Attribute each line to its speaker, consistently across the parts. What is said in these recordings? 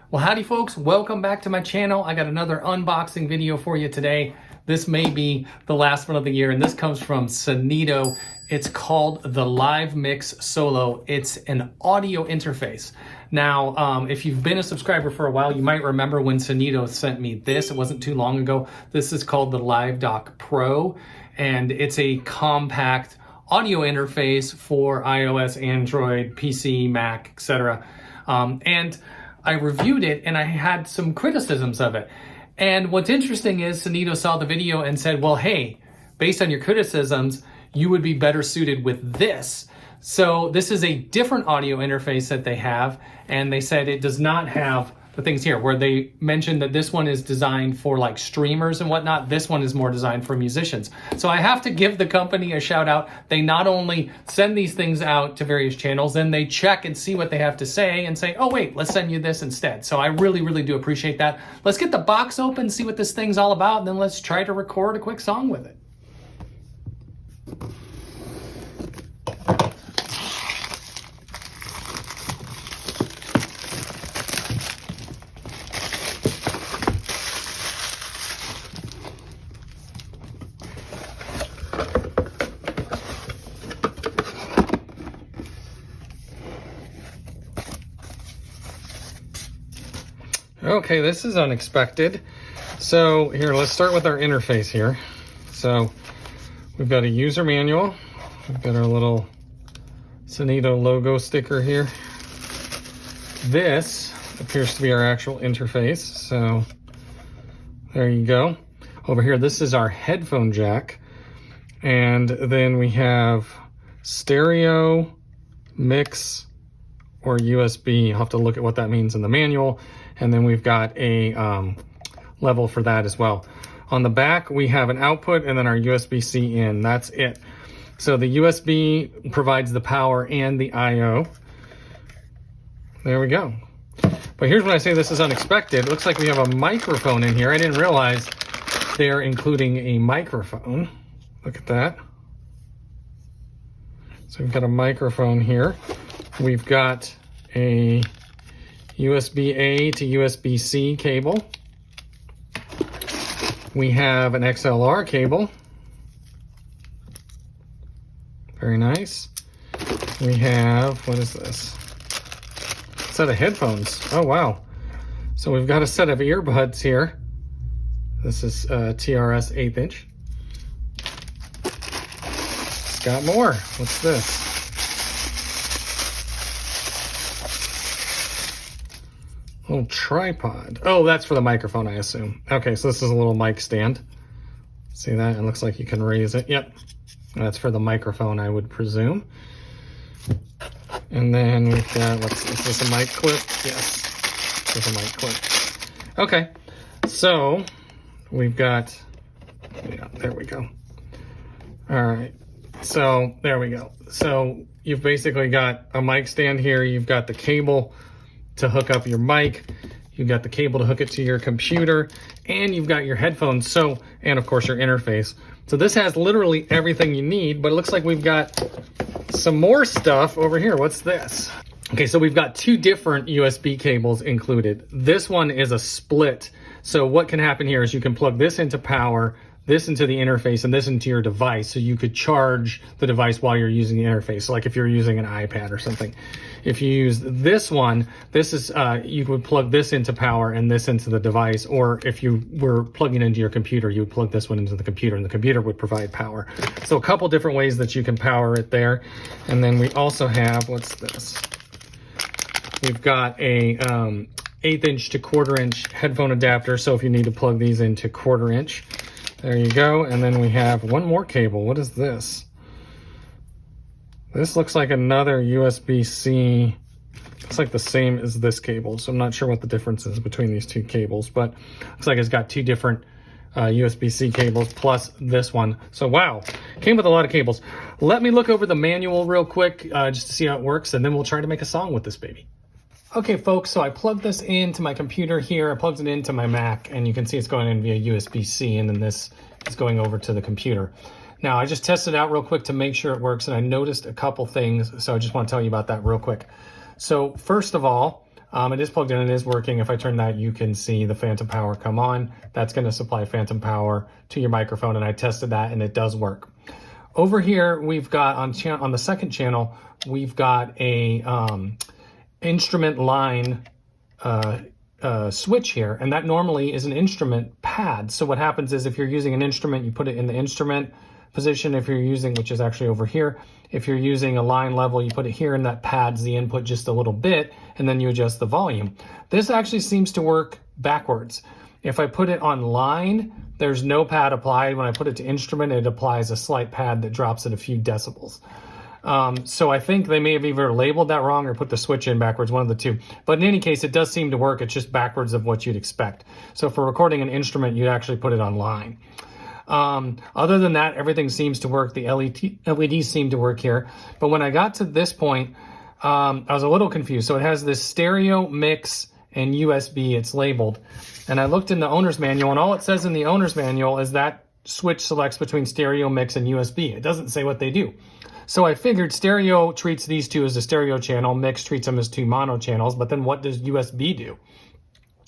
Speaker 1: Well, howdy folks, welcome back to my channel. I got another unboxing video for you today. This may be the last one of the year, and this comes from Synido. It's called the LiveMix Solo. It's an audio interface. Now, if you've been a subscriber for a while, you might remember when Synido sent me this. It wasn't too long ago. This is called the LiveDock Pro, and it's a compact audio interface for iOS, Android, PC, Mac, etc. And I reviewed it and I had some criticisms of it. And what's interesting is Synido saw the video and said, well, hey, based on your criticisms, you would be better suited with this. So this is a different audio interface that they have. And they said it does not have the things here where they mentioned that this one is designed for like streamers and whatnot. This one is more designed for musicians. So I have to give the company a shout out. They not only send these things out to various channels, then they check and see what they have to say and say, oh wait, let's send you this instead. So I really, really do appreciate that. Let's get the box open, see what this thing's all about, and then let's try to record a quick song with it. Okay, this is unexpected. So here, let's start with our interface here. So we've got a user manual. We've got our little Synido logo sticker here. This appears to be our actual interface. So there you go. Over here, this is our headphone jack. And then we have stereo, mix, or USB. You'll have to look at what that means in the manual. And then we've got a level for that as well. On the back, we have an output and then our USB-C in. That's it. So the USB provides the power and the I/O. There we go. But here's when I say this is unexpected. It looks like we have a microphone in here. I didn't realize they're including a microphone. Look at that. So we've got a microphone here. We've got a USB-A to USB-C cable. We have an XLR cable. Very nice. We have, what is this? A set of headphones. Oh, wow. So we've got a set of earbuds here. This is TRS 1/8 inch. It's got more. What's this? Little tripod. Oh, that's for the microphone, I assume. Okay, so this is a little mic stand. See that? It looks like you can raise it. Yep. That's for the microphone, I would presume. And then we've got, is this a mic clip? Yes, this is a mic clip. Okay, so we've got, yeah, there we go. All right, so there we go. So you've basically got a mic stand here. You've got the cable to hook up your mic, you've got the cable to hook it to your computer, and you've got your headphones, so, and of course your interface. So this has literally everything you need, but it looks like we've got some more stuff over here. What's this? Okay, so we've got two different USB cables included. This one is a split. So what can happen here is you can plug this into power, this into the interface, and this into your device, so you could charge the device while you're using the interface. So like if you're using an iPad or something. If you use this one, this is you would plug this into power and this into the device, or if you were plugging into your computer, you would plug this one into the computer and the computer would provide power. So a couple different ways that you can power it there. And then we also have, what's this? We've got a 1/8 inch to 1/4 inch headphone adapter, so if you need to plug these into 1/4 inch. There you go. And then we have one more cable. What is this? This looks like another USB-C. It's like the same as this cable, so I'm not sure what the difference is between these two cables, but looks like it's got two different USB-C cables plus this one. So wow, came with a lot of cables. Let me look over the manual real quick just to see how it works, and then we'll try to make a song with this baby. Okay folks, so I plugged this into my computer here. I plugged it into my Mac, and you can see it's going in via USB-C, and then this is going over to the computer. Now, I just tested it out real quick to make sure it works, and I noticed a couple things, so I just want to tell you about that real quick. So first of all, It is plugged in, it is working. If I turn that, you can see the phantom power come on. That's going to supply phantom power to your microphone, and I tested that and it does work. Over here, we've got on the second channel, we've got a instrument line switch here, and that normally is an instrument pad. So what happens is if you're using an instrument, you put it in the instrument position. If you're using, which is actually over here, if you're using a line level, you put it here and that pads the input just a little bit, and then you adjust the volume. This actually seems to work backwards. If I put it on line, there's no pad applied. When I put it to instrument, it applies a slight pad that drops it a few decibels. So I think they may have either labeled that wrong or put the switch in backwards, one of the two. But in any case, it does seem to work. It's just backwards of what you'd expect. So for recording an instrument, you'd actually put it on line. Other than that, everything seems to work. The LEDs seem to work here. But when I got to this point, I was a little confused. So it has this stereo, mix, and USB, it's labeled. And I looked in the owner's manual, and all it says in the owner's manual is that switch selects between stereo, mix, and USB. It doesn't say what they do. So I figured stereo treats these two as a stereo channel, mix treats them as two mono channels, but then what does USB do?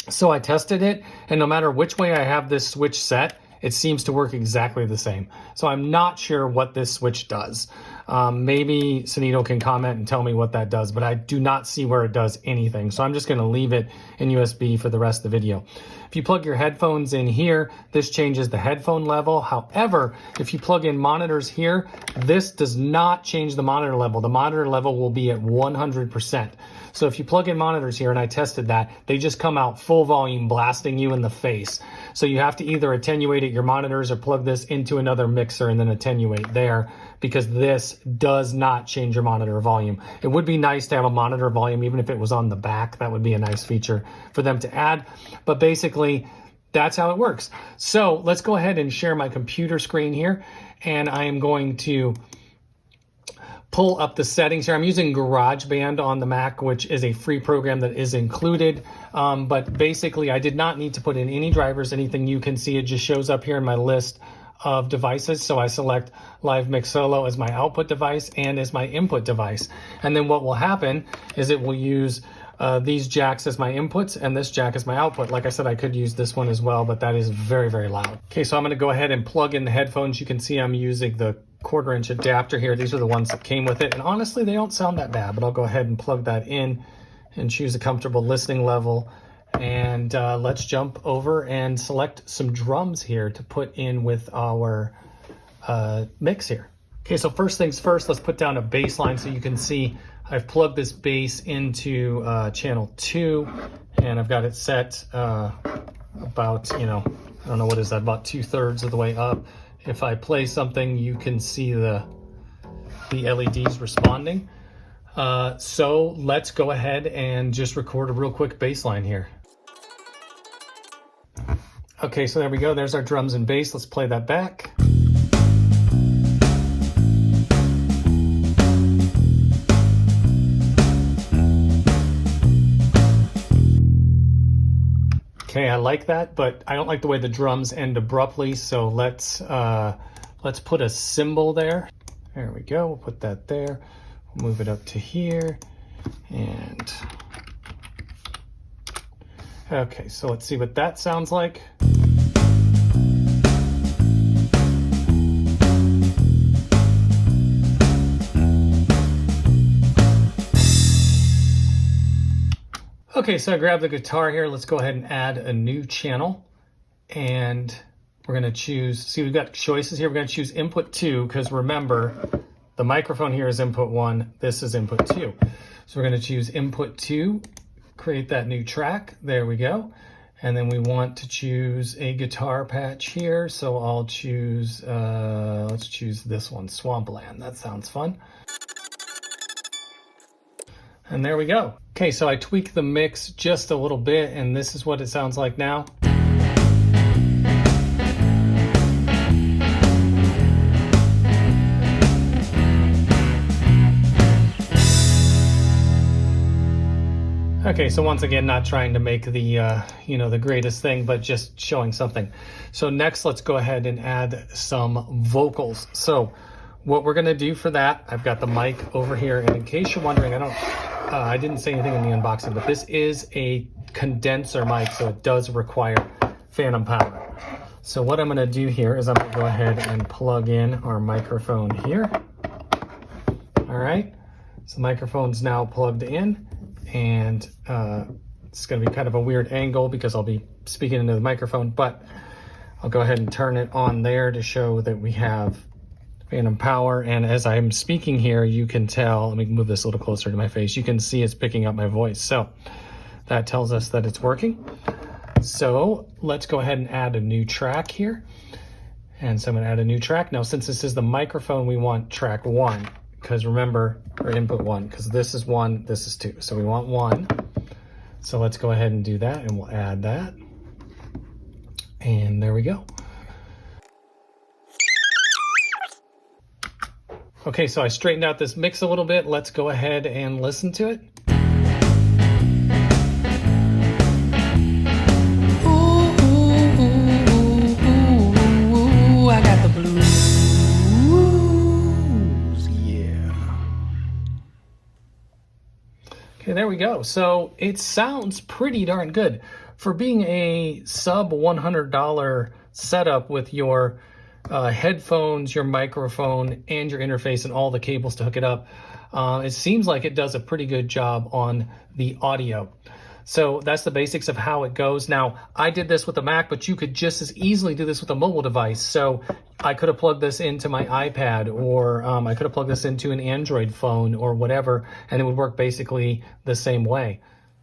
Speaker 1: So I tested it, and no matter which way I have this switch set, it seems to work exactly the same. So I'm not sure what this switch does. Maybe Synido can comment and tell me what that does, but I do not see where it does anything. So I'm just gonna leave it in USB for the rest of the video. If you plug your headphones in here, this changes the headphone level. However, if you plug in monitors here, this does not change the monitor level. The monitor level will be at 100%. So if you plug in monitors here, and I tested that, they just come out full volume blasting you in the face. So you have to either attenuate at your monitors or plug this into another mixer and then attenuate there, because this does not change your monitor volume. It would be nice to have a monitor volume, even if it was on the back. That would be a nice feature for them to add. But basically, that's how it works. So let's go ahead and share my computer screen here. And I am going to pull up the settings here. I'm using GarageBand on the Mac, which is a free program that is included. But basically, I did not need to put in any drivers, anything. You can see it just shows up here in my list of devices. So I select LiveMix Solo as my output device and as my input device. And then what will happen is it will use these jacks as my inputs and this jack as my output. Like I said, I could use this one as well, but that is very, very loud. Okay, so I'm gonna go ahead and plug in the headphones. You can see I'm using the 1/4" adapter here. These are the ones that came with it. And honestly, they don't sound that bad, but I'll go ahead and plug that in and choose a comfortable listening level. And let's jump over and select some drums here to put in with our mix here. Okay, so first things first, let's put down a bass line. So you can see I've plugged this bass into channel 2, and I've got it set about, I don't know, what is that, about 2/3 of the way up. If I play something, you can see the LEDs responding. So let's go ahead and just record a real quick bass line here. Okay, so there we go. There's our drums and bass. Let's play that back. Okay, I like that, but I don't like the way the drums end abruptly, so let's put a cymbal there. There we go, we'll put that there. We'll move it up to here, and okay, so let's see what that sounds like. Okay, so I grabbed the guitar here. Let's go ahead and add a new channel. And we're gonna choose, see, we've got choices here. We're gonna choose input 2, because remember, the microphone here is input 1, this is input 2. So we're gonna choose input 2, create that new track. There we go. And then we want to choose a guitar patch here. So I'll choose, let's choose this one, Swampland. That sounds fun. And there we go. Okay, so I tweaked the mix just a little bit, and this is what it sounds like now. Okay, so once again, not trying to make the, the greatest thing, but just showing something. So next, let's go ahead and add some vocals. So what we're gonna do for that, I've got the mic over here, and in case you're wondering, I didn't say anything in the unboxing, but this is a condenser mic, so it does require phantom power. So what I'm gonna do here is I'm gonna go ahead and plug in our microphone here. All right, so the microphone's now plugged in, and it's gonna be kind of a weird angle because I'll be speaking into the microphone, but I'll go ahead and turn it on there to show that we have phantom power. And as I'm speaking here, you can tell, let me move this a little closer to my face, you can see it's picking up my voice. So that tells us that it's working. So let's go ahead and add a new track here. And so I'm gonna add a new track. Now, since this is the microphone, we want track 1, because remember, or input 1, because this is 1, this is 2. So we want 1. So let's go ahead and do that, and we'll add that. And there we go. Okay, so I straightened out this mix a little bit. Let's go ahead and listen to it. Ooh, I got the blues, yeah. Okay, there we go. So it sounds pretty darn good. For being a sub $100 setup with your headphones, your microphone, and your interface and all the cables to hook it up, it seems like it does a pretty good job on the audio. So that's the basics of how it goes. Now, I did this with a Mac, but you could just as easily do this with a mobile device. So I could have plugged this into my iPad, or I could have plugged this into an Android phone or whatever, and it would work basically the same way.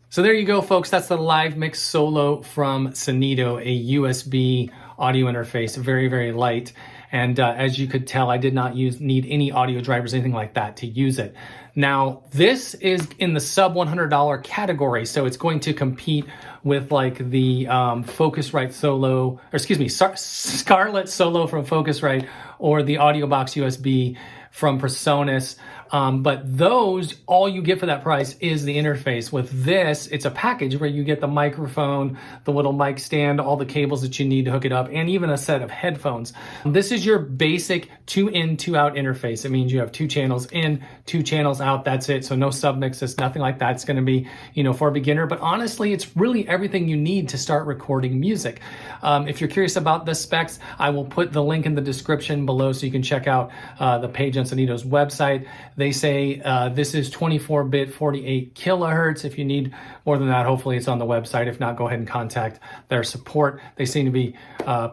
Speaker 1: So there you go, folks. That's the LiveMix Solo from Synido, a USB audio interface, very, very light. And as you could tell, I did not need any audio drivers, anything like that to use it. Now, this is in the sub $100 category, so it's going to compete with like the Focusrite Solo, or excuse me, Scarlett Solo from Focusrite, or the AudioBox USB from PreSonus. But those, all you get for that price is the interface. With this, it's a package where you get the microphone, the little mic stand, all the cables that you need to hook it up, and even a set of headphones. This is your basic 2 in, 2 out interface. It means you have 2 channels in, 2 channels out, that's it. So no submixes, nothing like that. It's gonna be, for a beginner, but honestly, it's really everything you need to start recording music. If you're curious about the specs, I will put the link in the description below so you can check out the page on Synido's website. They say this is 24-bit, 48 kilohertz. If you need more than that, hopefully it's on the website. If not, go ahead and contact their support. They seem to be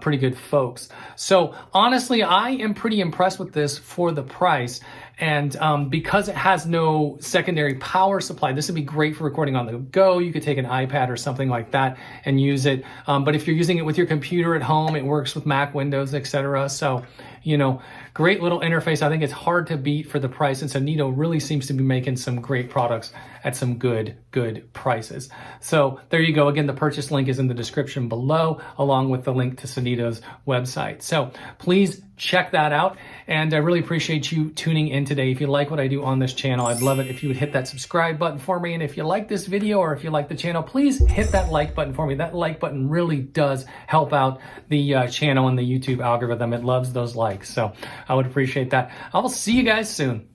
Speaker 1: pretty good folks. So honestly, I am pretty impressed with this for the price. And because it has no secondary power supply, this would be great for recording on the go. You could take an iPad or something like that and use it. But if you're using it with your computer at home, it works with Mac, Windows, etc. So, great little interface. I think it's hard to beat for the price. And Synido really seems to be making some great products at some good prices. So there you go. Again, the purchase link is in the description below, along with the link to Synido's website. So please check that out. And I really appreciate you tuning in today. If you like what I do on this channel, I'd love it if you would hit that subscribe button for me. And if you like this video, or if you like the channel, please hit that like button for me. That like button really does help out the channel and the YouTube algorithm. It loves those likes. So I would appreciate that. I will see you guys soon.